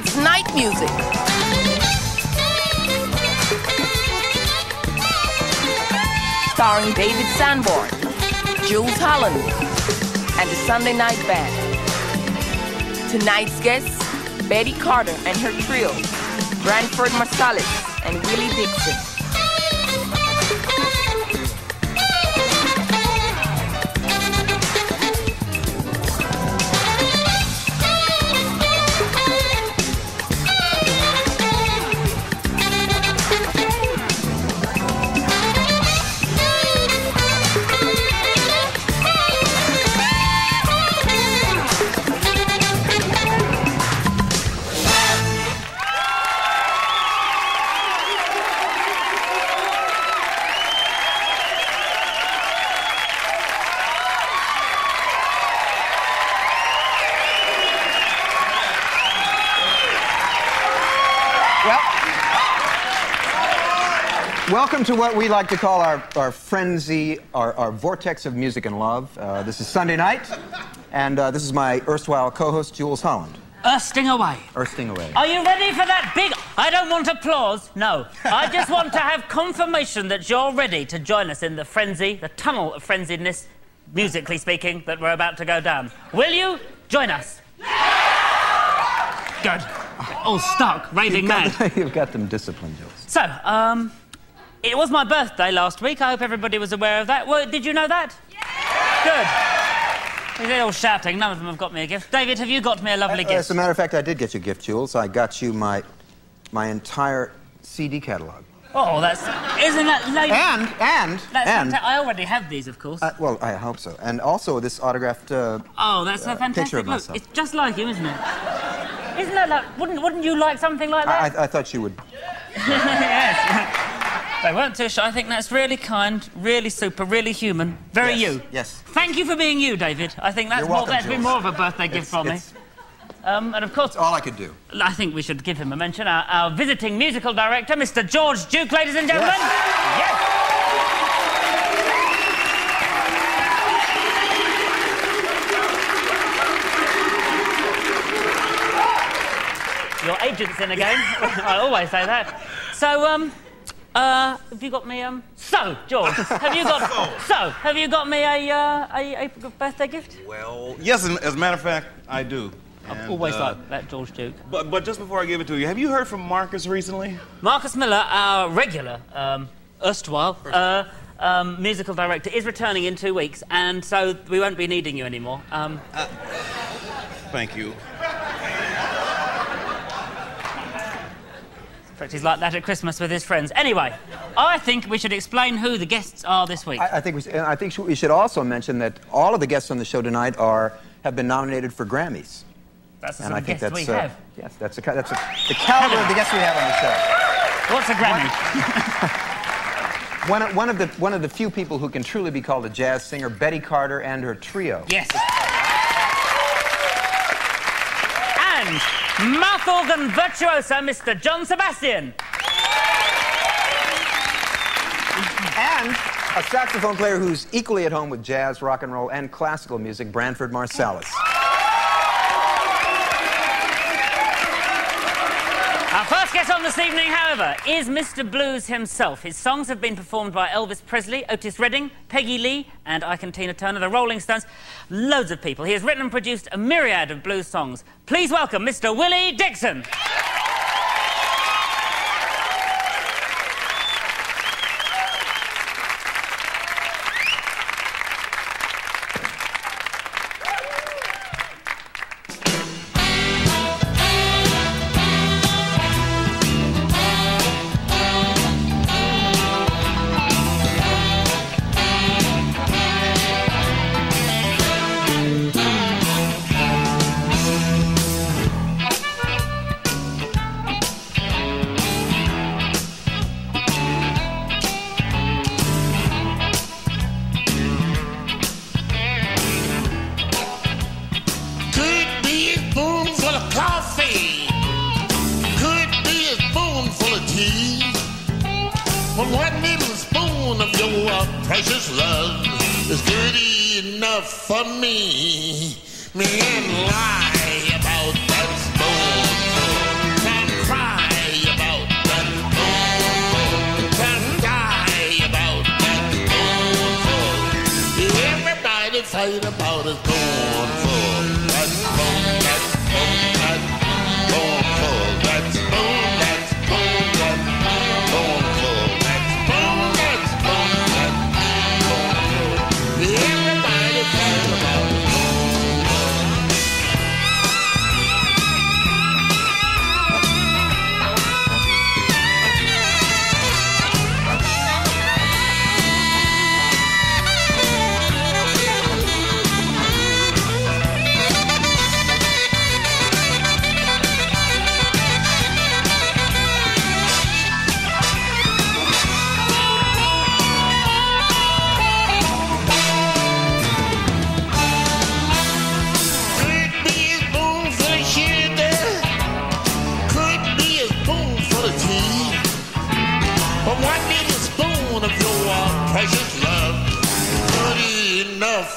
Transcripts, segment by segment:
It's night music. Starring David Sanborn, Jools, Holland, and the Sunday Night Band. Tonight's guests, Betty Carter and her trio, Branford Marsalis and Willie Dixon. Welcome to what we like to call our frenzy, our vortex of music and love. This is Sunday night, and this is my erstwhile co-host, Jools Holland. Ersting away. Ersting away. Are you ready for that big... I don't want applause, no. I just want to have confirmation that you're ready to join us in the frenzy, the tunnel of frenziedness, musically speaking, that we're about to go down. Will you join us? Good. All stuck, raving mad. You've got them disciplined, Jools. So, it was my birthday last week. I hope everybody was aware of that. Well, did you know that? Yeah. Good. They're all shouting. None of them have got me a gift. David, have you got me a lovely gift? As a matter of fact, I did get you a gift, Jools. I got you my entire CD catalog. Oh, that's... Isn't that... I already have these, of course. Well, I hope so. And also this autographed oh, that's a fantastic picture of look. myself. It's just like him, isn't it? Isn't that like... Wouldn't you like something like that? I thought you would. Yes. They weren't too shy. I think that's really kind, really super, really human. Very you. Yes. Thank you for being you, David. I think that's that's been more of a birthday gift from me. And of course... It's all I could do. I think we should give him a mention. Our visiting musical director, Mr. George Duke, ladies and gentlemen. Yes. Your agent's in again. I always say that. So, have you got me, So, George, have you got me a birthday gift? Well, yes, as a matter of fact, I do. I've always liked that George Duke. But just before I give it to you, have you heard from Marcus recently? Marcus Miller, our regular, erstwhile, musical director, is returning in 2 weeks, and so we won't be needing you anymore. Thank you. In fact, he's like that at Christmas with his friends. Anyway, I think we should explain who the guests are this week. I think we should also mention that all of the guests on the show tonight have been nominated for Grammys. That's the sort of guests we have. Yes, that's the caliber of the guests we have on the show. What's a Grammy? One of the few people who can truly be called a jazz singer, Betty Carter and her trio. Yes. And mouth organ virtuoso, Mr. John Sebastian. And a saxophone player who's equally at home with jazz, rock and roll, and classical music, Branford Marsalis. Our first guest on this evening, however, is Mr. Blues himself. His songs have been performed by Elvis Presley, Otis Redding, Peggy Lee, and Ike and Tina Turner, the Rolling Stones. Loads of people. He has written and produced a myriad of blues songs. Please welcome Mr. Willie Dixon. But one little spoon of your precious love is good enough for me. Me and lie about that spoon.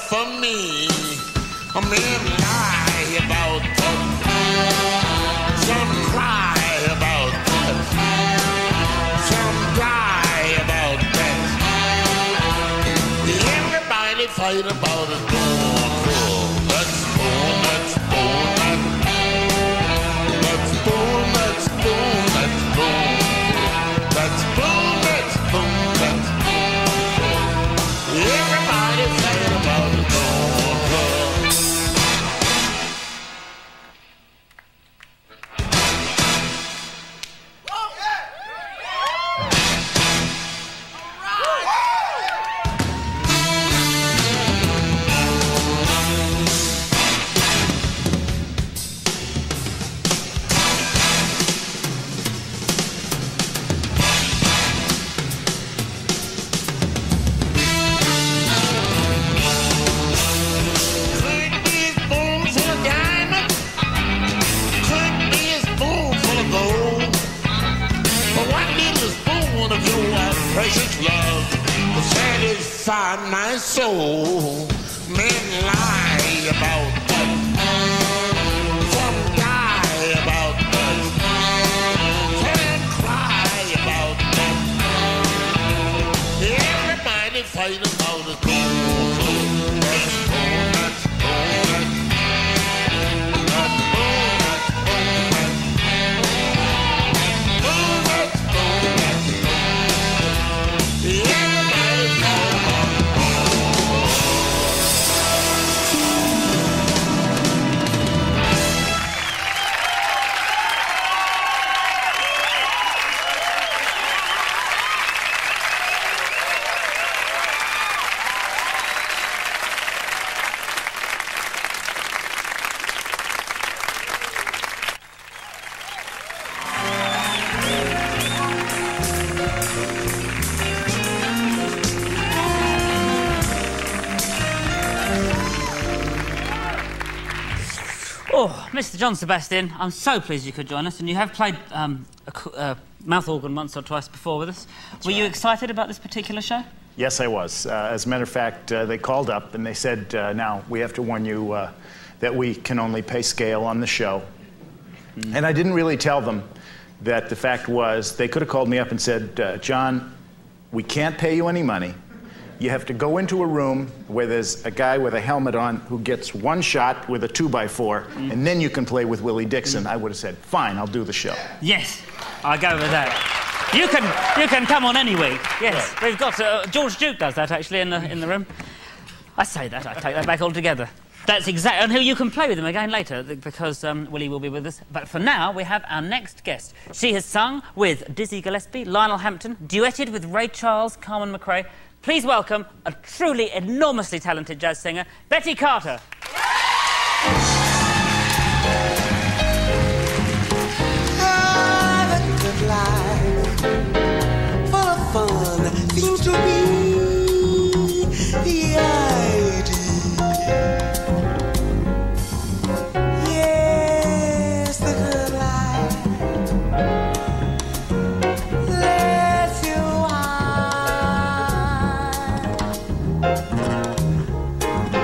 for me. Men lie about that. Some cry about that. Some die about that. Everybody fight about it. Let's boom, let's boom, let's boom, let's boom, let's boom, let's boom, let's boom, let's boom. Everybody fight about it. My soul, men lie about that. Some die about that. Some cry about that. Everybody fight about it. Let's go, let's go, let's Oh, Mr. John Sebastian, I'm so pleased you could join us, and you have played a mouth organ once or twice before with us. Were you excited about this particular show? Yes, I was. As a matter of fact, they called up and they said, now, we have to warn you that we can only pay scale on the show. And I didn't really tell them that the fact was they could have called me up and said, John, we can't pay you any money. You have to go into a room where there's a guy with a helmet on who gets one shot with a 2x4, and then you can play with Willie Dixon. I would have said, fine, I'll do the show. Yes, I go with that. You can come on any week. Yes, we've got George Duke does that actually in the room. I say that, I take that back altogether. That's exactly, and who you can play with him again later because Willie will be with us. But for now, we have our next guest. She has sung with Dizzy Gillespie, Lionel Hampton, duetted with Ray Charles, Carmen McRae. Please welcome a truly enormously talented jazz singer, Betty Carter. Have a good life, full of fun, seems to be the idea. Yes, the good life lets you hide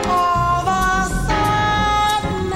all the sadness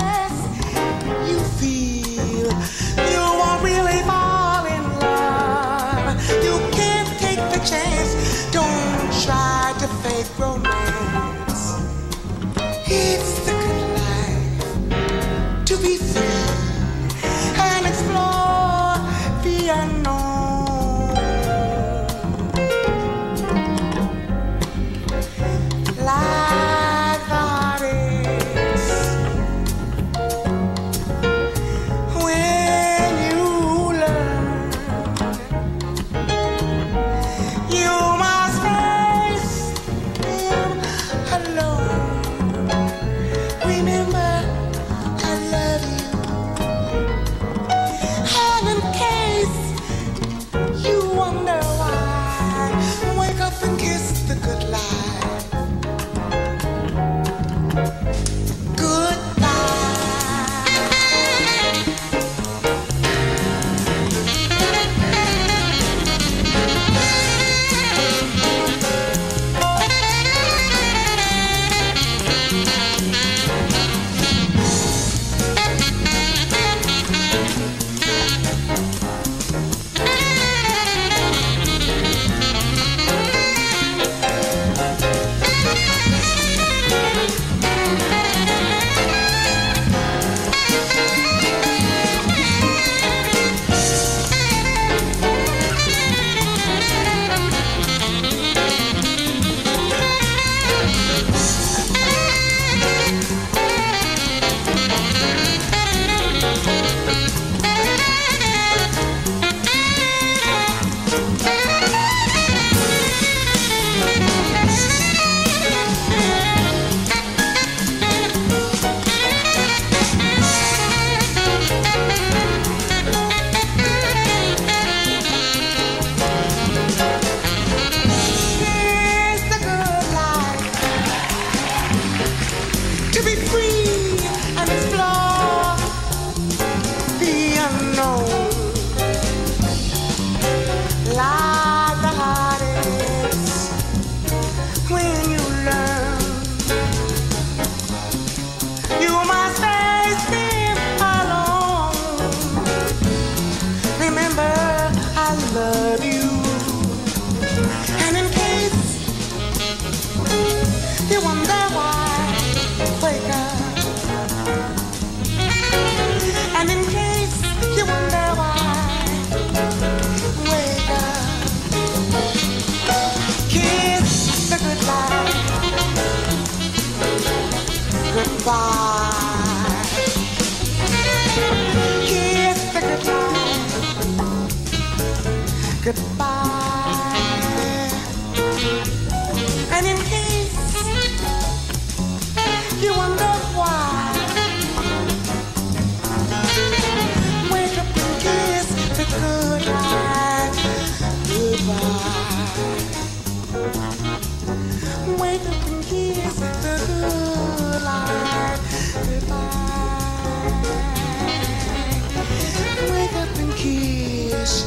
wish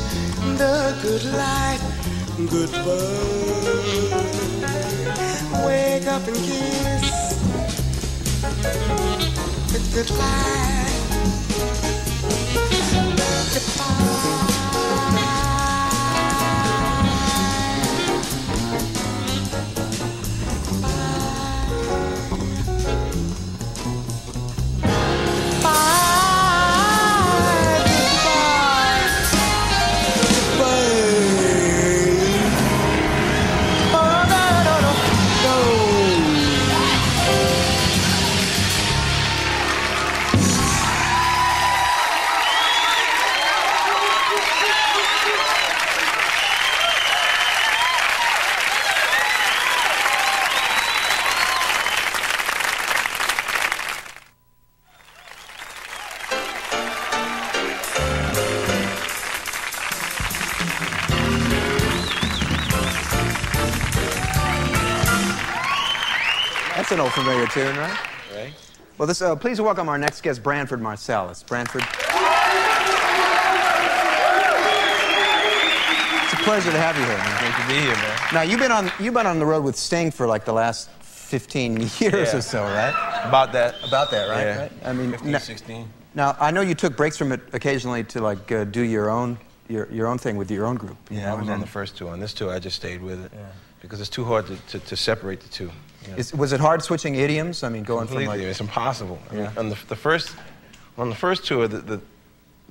the good life goodbye. Wake up and kiss goodbye. That's an old familiar tune, right? Right. Well, please welcome our next guest, Branford Marsalis. Branford. It's a pleasure to have you here, man. Great to be here, man. Now, you've been on the road with Sting for like the last 15 years or so, right? About that. About that, right? Yeah. Right? I mean, 15, 16. Now, I know you took breaks from it occasionally to like do your own thing with your own group. Yeah, I was on the first tour. On this tour, I just stayed with it because it's too hard to separate the two. You know? Was it hard switching idioms? I mean, going Completely, from like... it's impossible. I mean, Yeah. on the first tour, the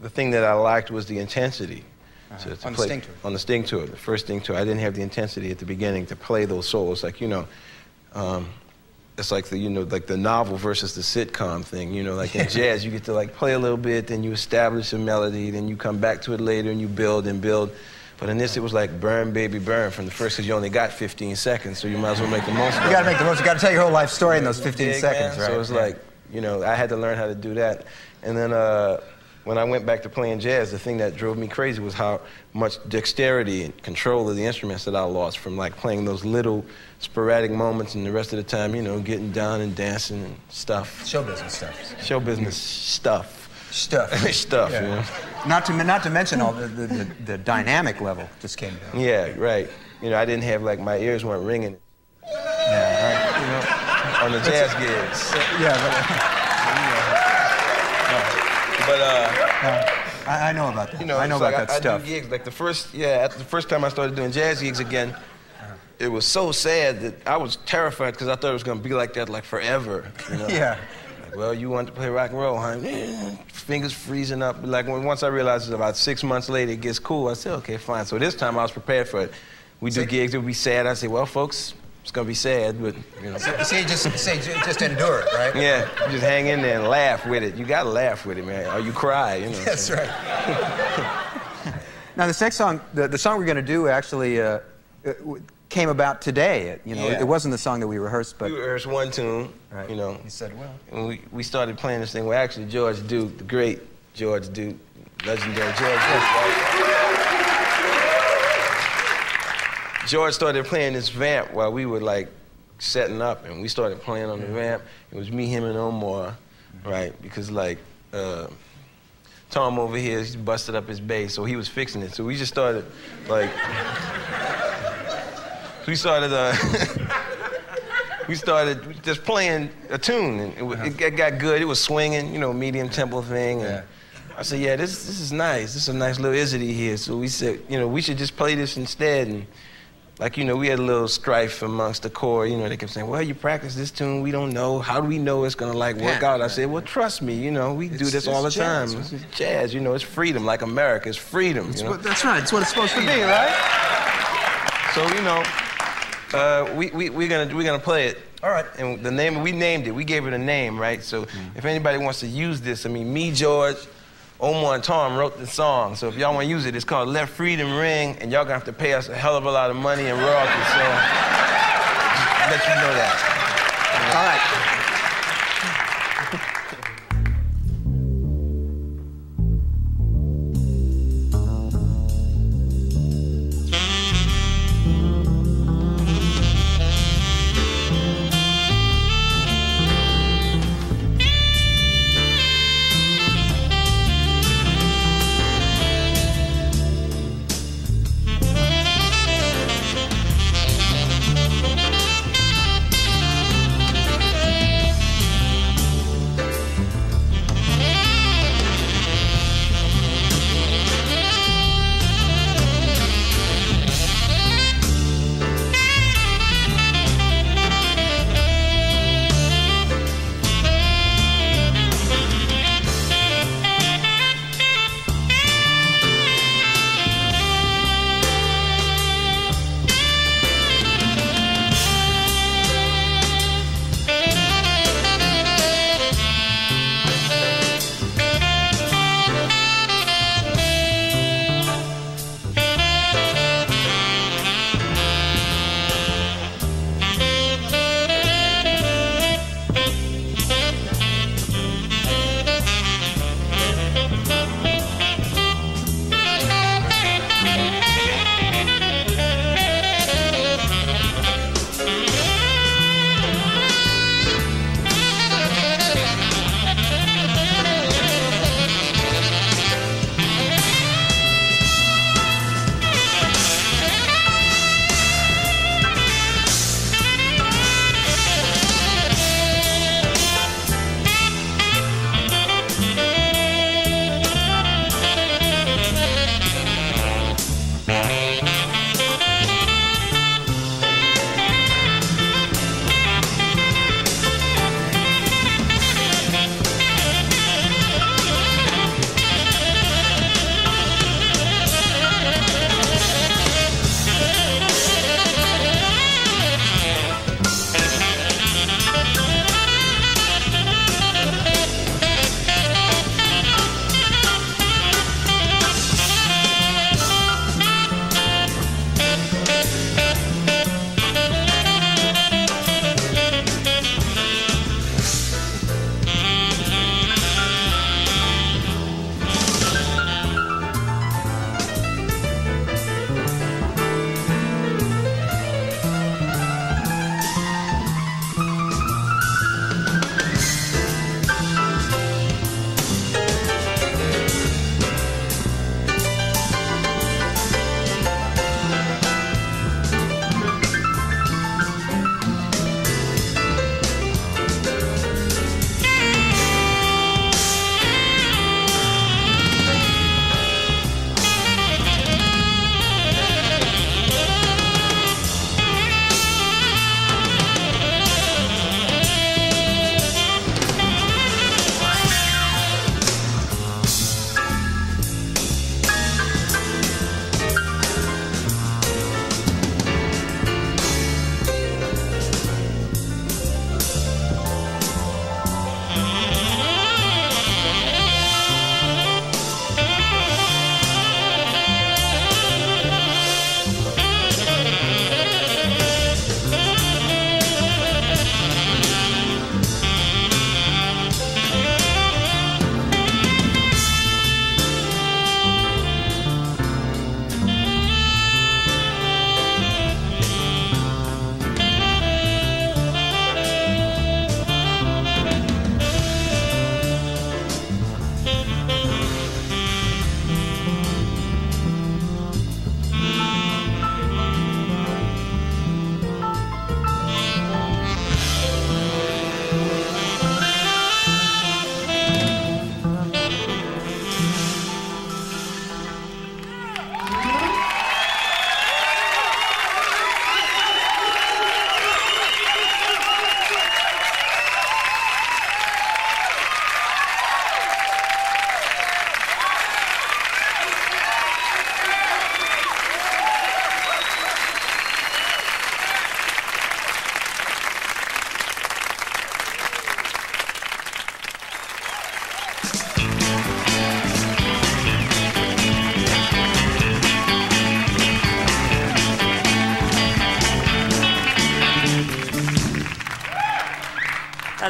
thing that I liked was the intensity. To On the play, Sting tour? On the Sting tour, the first Sting tour, I didn't have the intensity at the beginning to play those solos. Like, you know, it's like like the novel versus the sitcom thing. You know, like in jazz, you get to like play a little bit, then you establish a melody, then you come back to it later and you build and build. But in this, it was like burn, baby, burn from the first, because you only got 15 seconds, so you might as well make the most of it. You gotta make the most. You gotta tell your whole life story in those 15 seconds, right? So it's like, you know, I had to learn how to do that. And then when I went back to playing jazz, the thing that drove me crazy was how much dexterity and control of the instruments that I lost from like playing those little sporadic moments, and the rest of the time, you know, getting down and dancing and stuff. Show business stuff. Show business stuff. Stuff. Stuff, Yeah. you know. Not to mention all the dynamic level just came down. Yeah, right. You know, I didn't have like my ears weren't ringing. Yeah, right. You know, on the jazz gigs. Yeah, I know about that. You know, I know it's about like that stuff. I do gigs like the first time I started doing jazz gigs again. It was so sad that I was terrified because I thought it was gonna be like that like forever. You know? Yeah. Like, well, you want to play rock and roll, huh? Fingers freezing up. Like once I realized it was about 6 months later, it gets cool. I said, okay, fine. So this time I was prepared for it. We do gigs, it would be sad. I say, well, folks, it's gonna be sad, but you know. Just endure it, right? Yeah, just hang in there and laugh with it. You gotta laugh with it, man, or you cry, you know. That's right. Now, this next song, the song we're gonna do actually came about today. You know, it wasn't the song that we rehearsed, but... We rehearsed one tune, right. You know. He said, well... And we started playing this thing. Well, actually, George Duke, the great George Duke, legendary George Duke, right? George started playing this vamp while we were, like, setting up, and we started playing on the vamp. It was me, him, and Omar, right? Because, like, Tom over here, he busted up his bass, so he was fixing it. So we just started, like... we started just playing a tune, and it got good. It was swinging, you know, medium tempo thing. And I said, yeah, this is nice. This is a nice little izzity here. So we said, you know, we should just play this instead. And like, you know, we had a little strife amongst the core. You know, they kept saying, well, you practice this tune, we don't know. How do we know it's gonna like work out? I said, well, trust me, you know, we do this all the time. It's jazz, you know, it's freedom, like America, it's freedom. You know? That's right. It's what it's supposed to be, right? So, you know. We're gonna play it. All right. And the name, we named it. We gave it a name, right? So if anybody wants to use this, I mean, me, George, Omar, and Tom wrote the song. So if y'all want to use it, it's called Let Freedom Ring, and y'all gonna have to pay us a hell of a lot of money and royalties. So just let you know that. All right.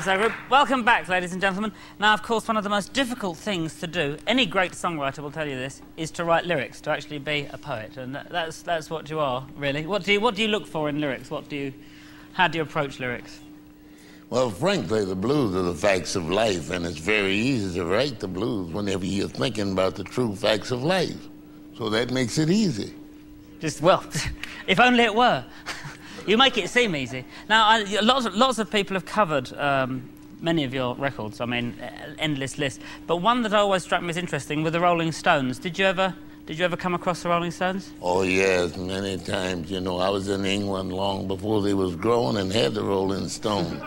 That's our group. Welcome back, ladies and gentlemen. Now, of course, one of the most difficult things to do, any great songwriter will tell you this, is to write lyrics, to actually be a poet. And that's what you are, really. What do you look for in lyrics? How do you approach lyrics? Well, frankly, the blues are the facts of life, and it's very easy to write the blues whenever you're thinking about the true facts of life. So that makes it easy. Well, if only it were. You make it seem easy. Now, lots of people have covered many of your records. I mean, endless list. But one that always struck me as interesting were the Rolling Stones. Did you ever come across the Rolling Stones? Oh, yes, many times. You know, I was in England long before they was grown and had the Rolling Stone.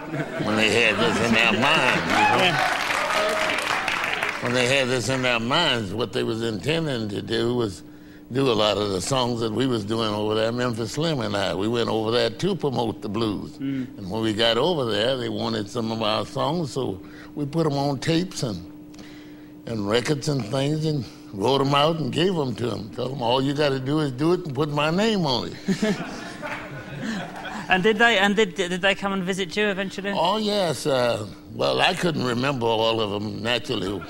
When they had this in their minds, you know? Yeah. When they had this in their minds, what they was intending to do was do a lot of the songs that we was doing over there, Memphis Slim and I. We went over there to promote the blues. And when we got over there, they wanted some of our songs, so we put them on tapes and records and things and wrote them out and gave them to them. Told them, all you got to do is do it and put my name on it. And did they come and visit you eventually? Oh, yes. Well, I couldn't remember all of them, naturally.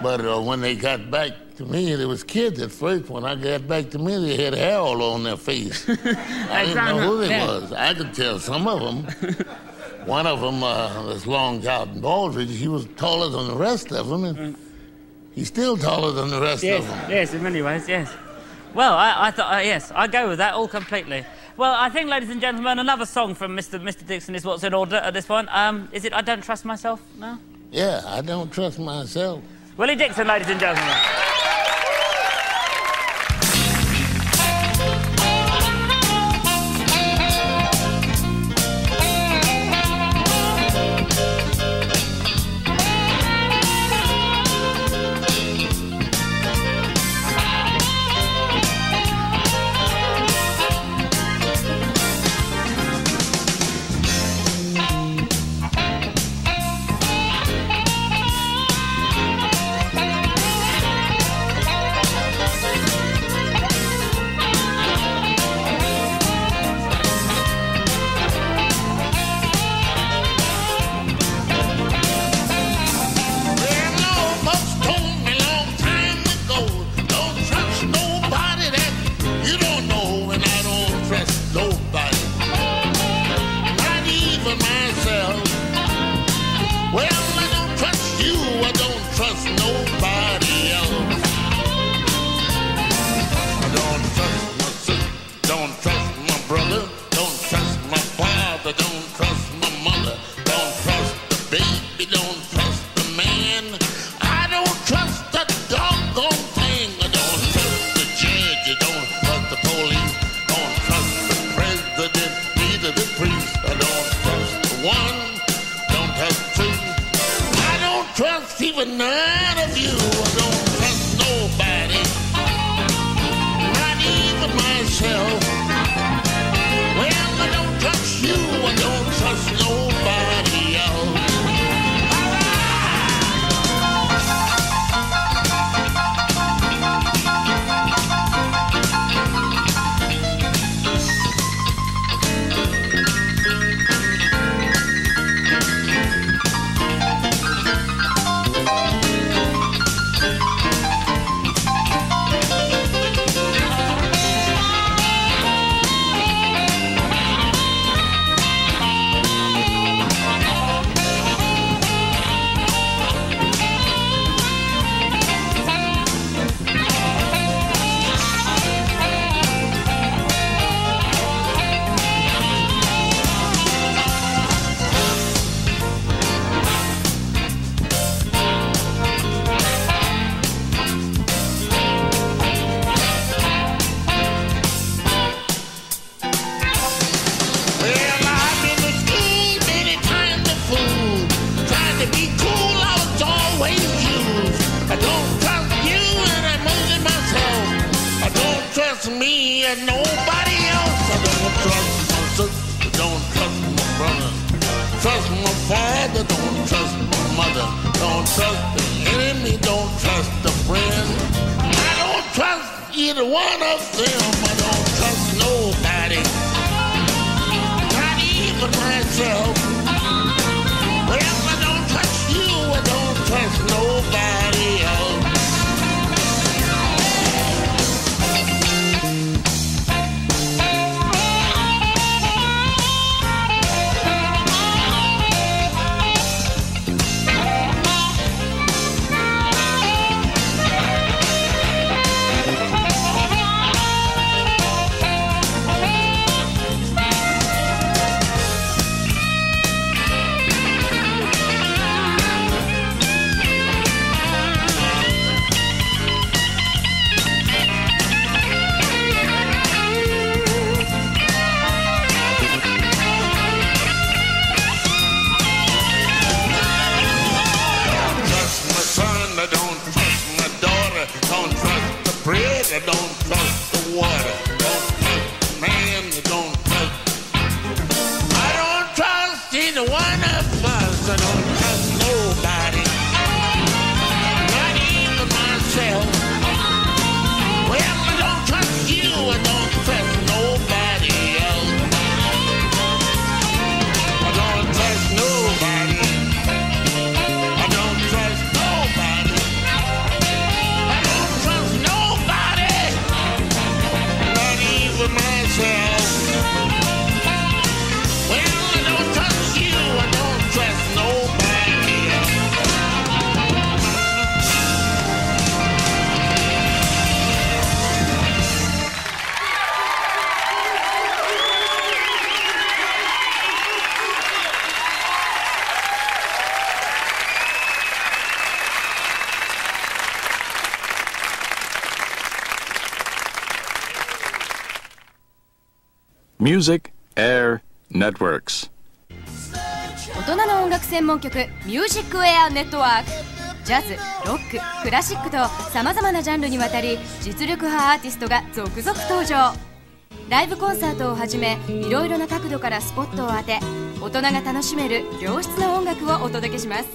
But when they got back to me, there was kids at first. When I got back to me, they had hair all on their face. I didn't know who they was. I could tell some of them. One of them, this long John Baldridge, he was taller than the rest of them, and he's still taller than the rest of them. Yes, in many ways, yes. Well, I thought, yes, I go with that all completely. Well, I think, ladies and gentlemen, another song from Mr. Dixon is what's in order at this point. Is it I Don't Trust Myself now? Yeah, I Don't Trust Myself. Willie Dixon, ladies and gentlemen. Well, bread, I don't trust the water. Don't trust man, I don't trust. I don't trust either one of us. I don't trust nobody, not even myself. Well, I don't trust you, I don't trust nobody else. I don't trust nobody. I don't trust nobody. I don't trust nobody, not even myself. Well, I don't trust you, I don't trust nobody else. Music Air Networks。 大人の音楽専門局ミュージックエアネットワーク。ジャズ、ロック、クラシックとさまざまなジャンルにわたり実力派アーティストが続々登場。ライブコンサートをはじめいろいろな角度からスポットを当て大人が楽しめる良質な音楽をお届けします。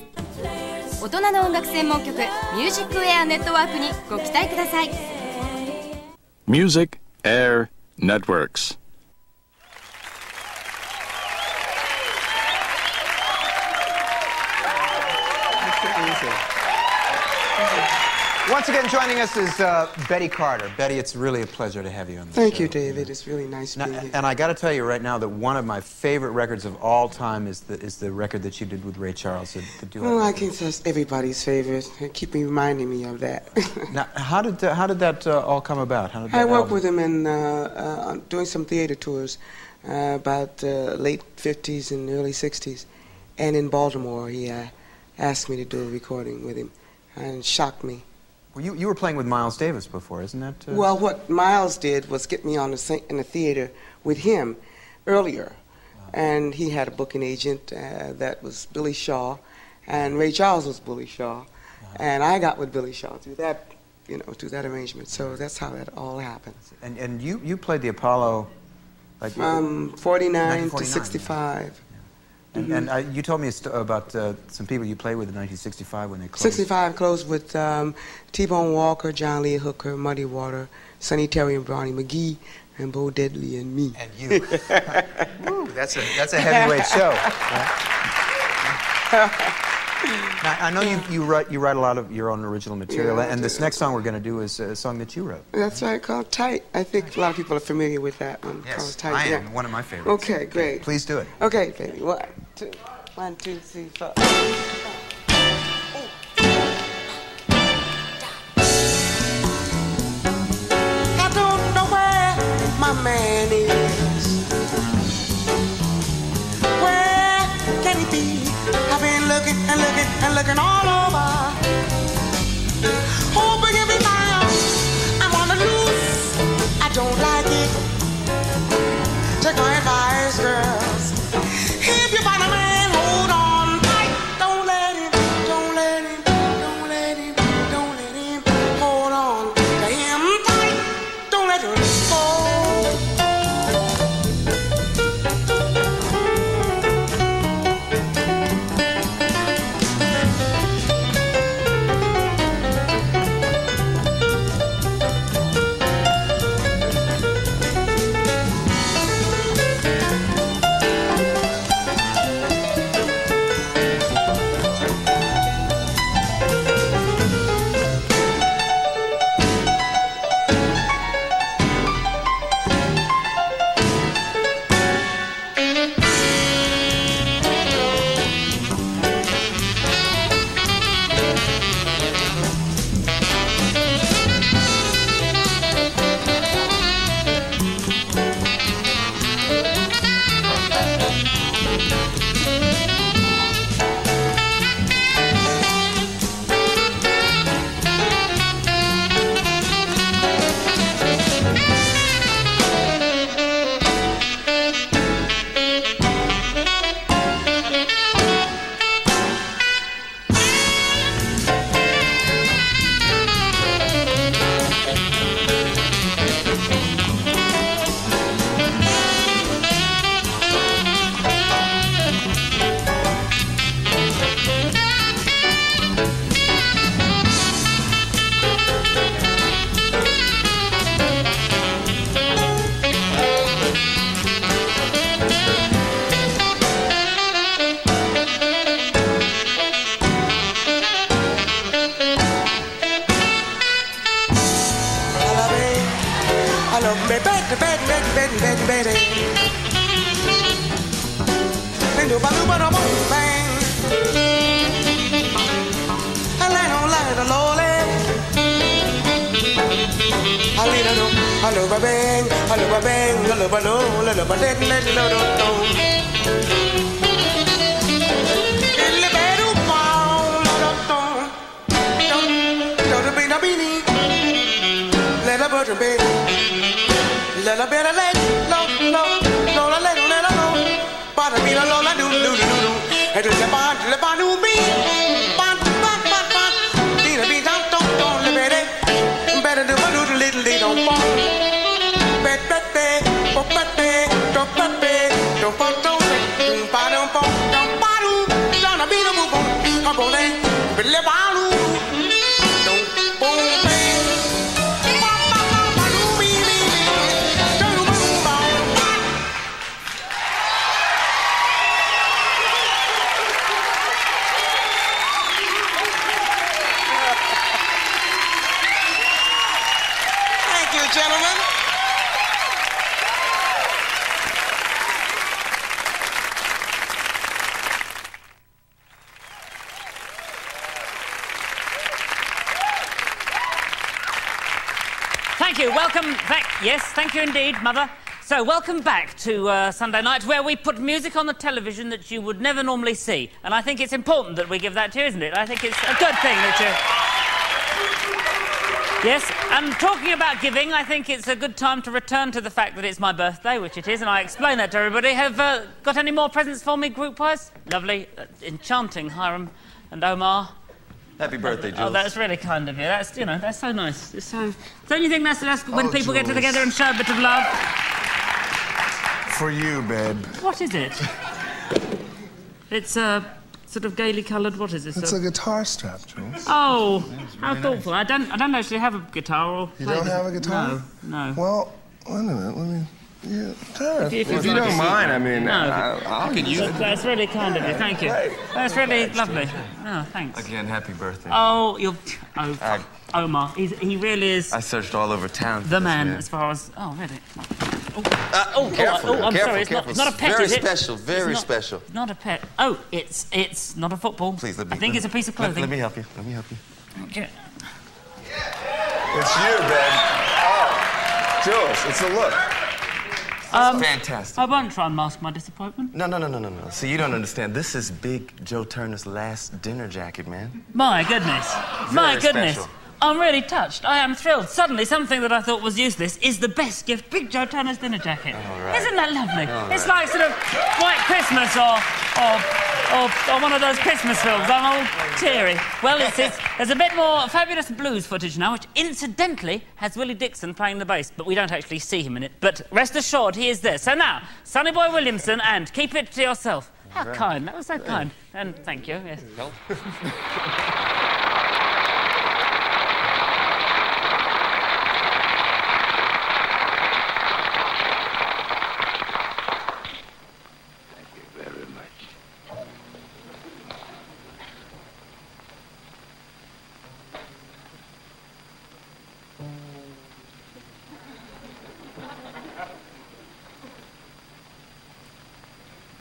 大人の音楽専門局ミュージックエアネットワークにご期待ください。 Music Air Networks。 Once again, joining us is Betty Carter. Betty, it's really a pleasure to have you on the show. Thank you, David. It's really nice being here. And I got to tell you right now that one of my favorite records of all time is the record that you did with Ray Charles. The duet. Well, I guess that's everybody's favorite. Keep reminding me of that. Now, how did that all come about? How did that I worked album... with him in doing some theater tours about late 50s and early 60s. And in Baltimore, he asked me to do a recording with him and shocked me. Well, you were playing with Miles Davis before, isn't that? Well, what Miles did was get me in the theater with him earlier. Wow. And he had a booking agent that was Billy Shaw, and Ray Charles was Billy Shaw. Wow. And I got with Billy Shaw through that, through that arrangement. So that's how that all happened. And you played the Apollo, like 49 to 65. And you told me about some people you played with in 1965 when they closed. 65 closed with T-Bone Walker, John Lee Hooker, Muddy Water, Sonny Terry and Barney McGee, and Bo Diddley and me. And you. Woo, that's a heavyweight show. Now, I know you write a lot of your own original material, and this next song we're going to do is a song that you wrote. That's right, called Tight. I think a lot of people are familiar with that one. Yes, called Tight. I am. One of my favorites. Okay, great. Please do it. Okay, baby. 1, 2, 3, 4. I don't know where my man is. Where can he be? I've been looking and looking and looking all over. Oh, but give me now. I'm on the loose. I don't like it. Take my advice, girls. If you find a man, hold on tight. Don't let him, don't let him, don't let him, don't let him. Hold on to him tight. Don't let him go. I love me better, better, better, better, better, better. And do ba do ba do ba bang. I let on like the lolly. I let on, I love a bang, I love a bang, I love a no, I love a let let no no no. In the bed of pound, don't be no beanie. Let a butter be. Let a better let no no no let no. Butter be no la do do do do. And to the bar do be. But did be don't the better. Better do a little little bong. Bet don't be the boom come on then. Gentlemen. Thank you. Welcome back. Yes, thank you indeed, Mother. So, welcome back to Sunday night, where we put music on the television that you would never normally see. And I think it's important that we give that to you, isn't it? I think it's a good thing that you... Yes, and talking about giving, I think it's a good time to return to the fact that it's my birthday, which it is, and I explain that to everybody. Have got any more presents for me, group-wise? Lovely, enchanting, Hiram and Omar. Happy birthday, Jools. Oh, that's really kind of you. That's, you know, that's so nice. It's so... Don't you think that's when people get together and show a bit of love? For you, babe. What is it? It's sort of gaily coloured. What is this? It's a guitar strap, Jools. Oh, how thoughtful! Nice. I don't actually have a guitar or. You don't have a guitar? No. Well, wait a minute. Let me. Yeah, if you don't mind, I mean, no, I can use it. That's really kind of you. Thank you. That's really lovely. Oh, thanks. Again, happy birthday. Oh, you're. Oh, Omar. He really is. I searched all over town. The man, as far as. Oh, really. Careful, I'm sorry. Careful. It's not a pet, very is it? Special, very special. Not a pet. Oh, it's not a football. Please, let me. I think it's a piece of clothing. Let me help you. Let me help you. Okay. It's you, babe. Oh, Jools, it's a look. Fantastic. I won't try and mask my disappointment. No. See, you don't understand. This is Big Joe Turner's last dinner jacket, man. My goodness. Very special. I'm really touched. I am thrilled. Suddenly, something that I thought was useless is the best gift. Big Joe Turner's dinner jacket. All right. Isn't that lovely? All it's right. like sort of White Christmas or one of those Christmas films. I'm all teary. Well, there's a bit more fabulous blues footage now, which incidentally has Willie Dixon playing the bass, but we don't actually see him in it. But rest assured, he is there. So now, Sonny Boy Williamson and Keep It to Yourself. How kind. That was so kind. And thank you. Yes.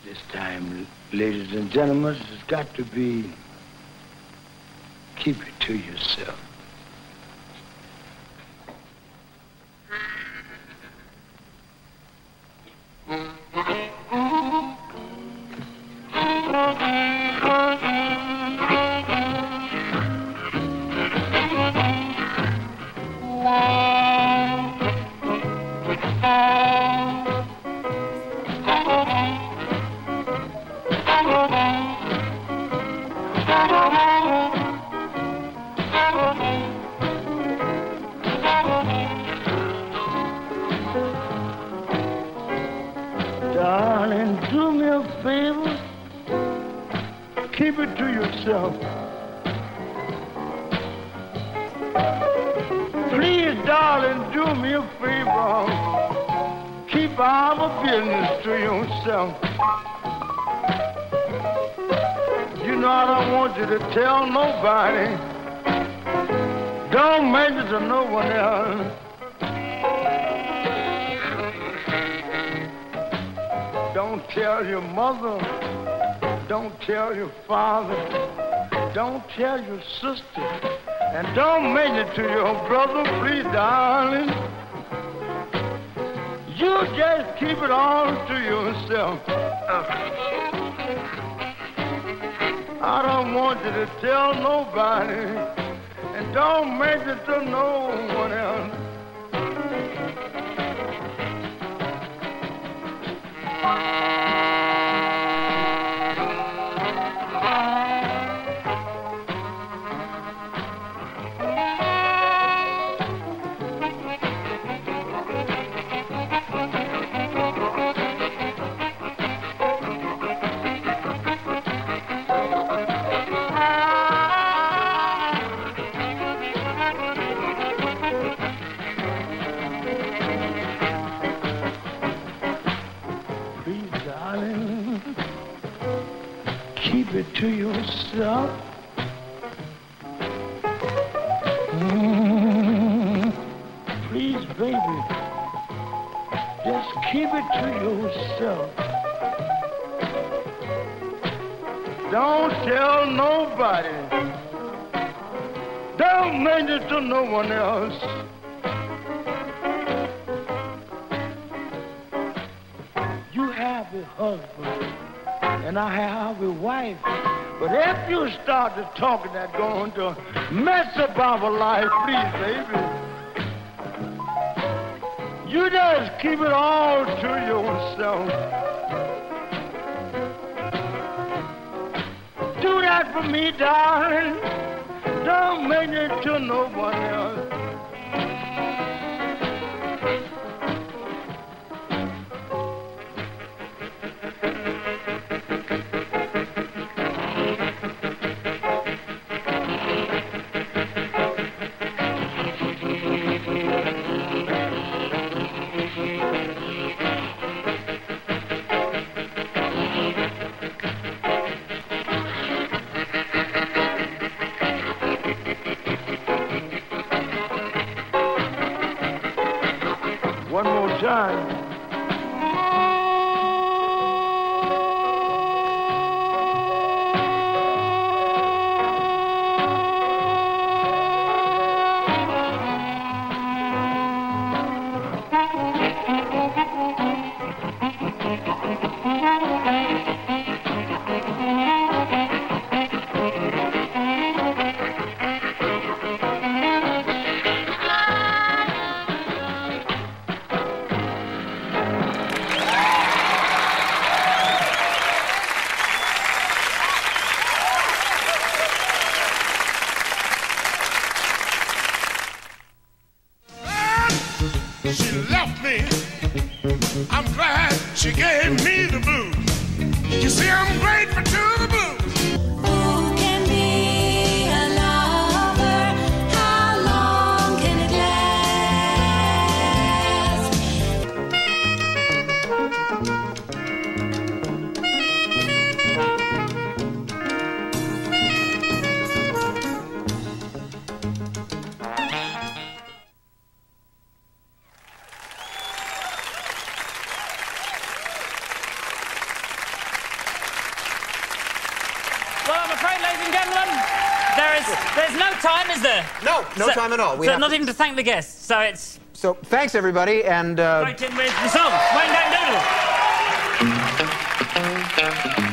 This time, ladies and gentlemen, it's got to be keep it to yourself. Darling, do me a favor. Keep it to yourself. Please, darling, do me a favor. Keep our business to yourself. You know I don't want you to tell nobody. Don't mention to no one else. Don't tell your mother, don't tell your father, don't tell your sister, and don't mention it to your brother, please, darling. You just keep it all to yourself. I don't want you to tell nobody, and don't mention it to no one else. Keep it to yourself. Please, baby, just keep it to yourself. Don't tell nobody. Don't mention it to no one else. You have a husband, and I have a wife. But if you start to talking, that's going to mess up our life, please, baby. You just keep it all to yourself. Do that for me, darling. Don't mention it to no one else. One more time. She left me. I'm glad she gave me the blues. You see, I'm grateful to the blues. Who can be a lover? How long can it Well, I'm afraid, ladies and gentlemen, there's no time, is there? No time at all. Not even to thank the guests. So it's... So thanks, everybody, and... Right in with the song, Wayne Doodle.